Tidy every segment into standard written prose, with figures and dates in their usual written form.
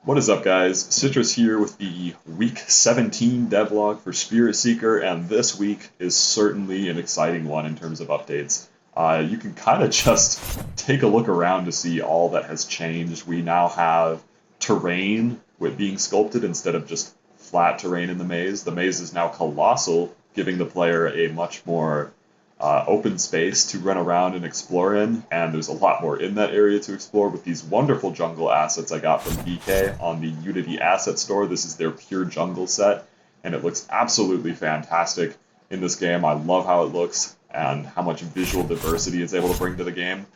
What is up, guys? Citrus here with the Week 17 devlog for Spirit Seeker, and this week is certainly an exciting one in terms of updates. You can kind of just take a look around to see all that has changed. We now have terrain with being sculpted instead of just flat terrain in the maze. The maze is now colossal, giving the player a much more open space to run around and explore in, and there's a lot more in that area to explore with these wonderful jungle assets I got from BK on the Unity Asset Store. This is their pure jungle set, and it looks absolutely fantastic in this game. I love how it looks and how much visual diversity it's able to bring to the game.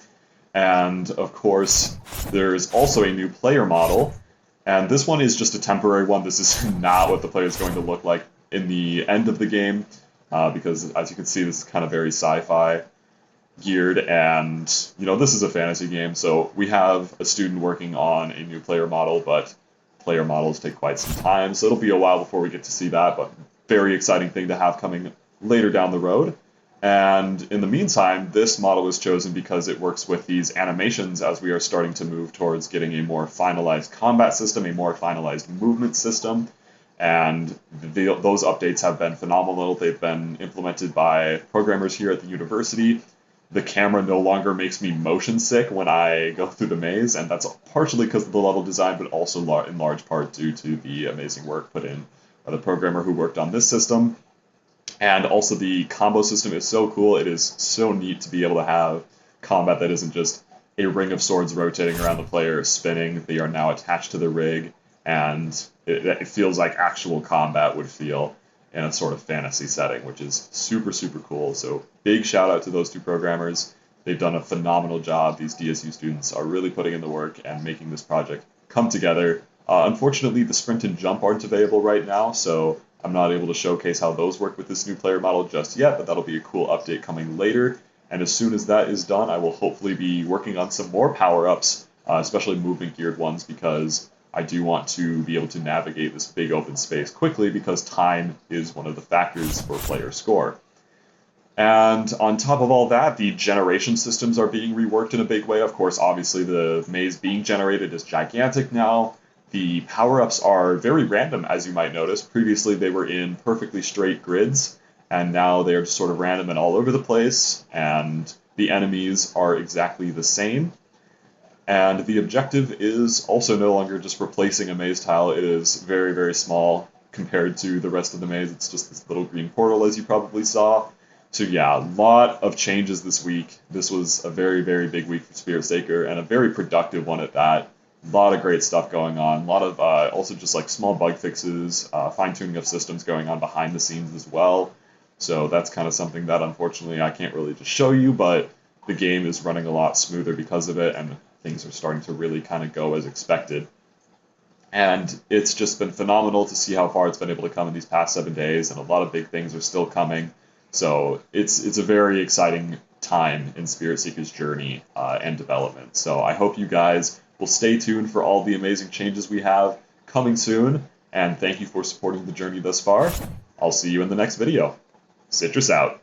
And of course, there's also a new player model, and this one is just a temporary one. This is not what the player is going to look like in the end of the game. Because as you can see, this is kind of very sci-fi geared, and this is a fantasy game, so we have a student working on a new player model, but player models take quite some time, so it'll be a while before we get to see that, but very exciting thing to have coming later down the road. And in the meantime, this model was chosen because it works with these animations as we are starting to move towards getting a more finalized combat system, a more finalized movement system. And those updates have been phenomenal. They've been implemented by programmers here at the university. The camera no longer makes me motion sick when I go through the maze, and that's partially because of the level design, but also in large part due to the amazing work put in by the programmer who worked on this system. And also the combo system is so cool. It is so neat to be able to have combat that isn't just a ring of swords rotating around the player, spinning. They are now attached to the rig, and it feels like actual combat would feel in a sort of fantasy setting, which is super, super cool. So big shout out to those two programmers. They've done a phenomenal job. These DSU students are really putting in the work and making this project come together. Unfortunately, the sprint and jump aren't available right now, so I'm not able to showcase how those work with this new player model just yet, but that'll be a cool update coming later. And as soon as that is done, I will hopefully be working on some more power-ups, especially movement-geared ones, because I do want to be able to navigate this big open space quickly, because time is one of the factors for player score. And on top of all that, the generation systems are being reworked in a big way. Of course, obviously the maze being generated is gigantic now. The power-ups are very random, as you might notice. Previously they were in perfectly straight grids, and now they are just sort of random and all over the place, and the enemies are exactly the same. And the objective is also no longer just replacing a maze tile. It is very, very small compared to the rest of the maze. It's just this little green portal, as you probably saw. So yeah, a lot of changes this week. This was a very, very big week for Spirit Seeker, and a very productive one at that. A lot of great stuff going on. A lot of also just like small bug fixes, fine-tuning of systems going on behind the scenes as well. So that's kind of something that unfortunately I can't really just show you, but the game is running a lot smoother because of it, and things are starting to really kind of go as expected. And it's just been phenomenal to see how far it's been able to come in these past 7 days, and a lot of big things are still coming. So it's a very exciting time in Spirit Seeker's journey and development. So I hope you guys will stay tuned for all the amazing changes we have coming soon, and thank you for supporting the journey thus far. I'll see you in the next video. Citrus out.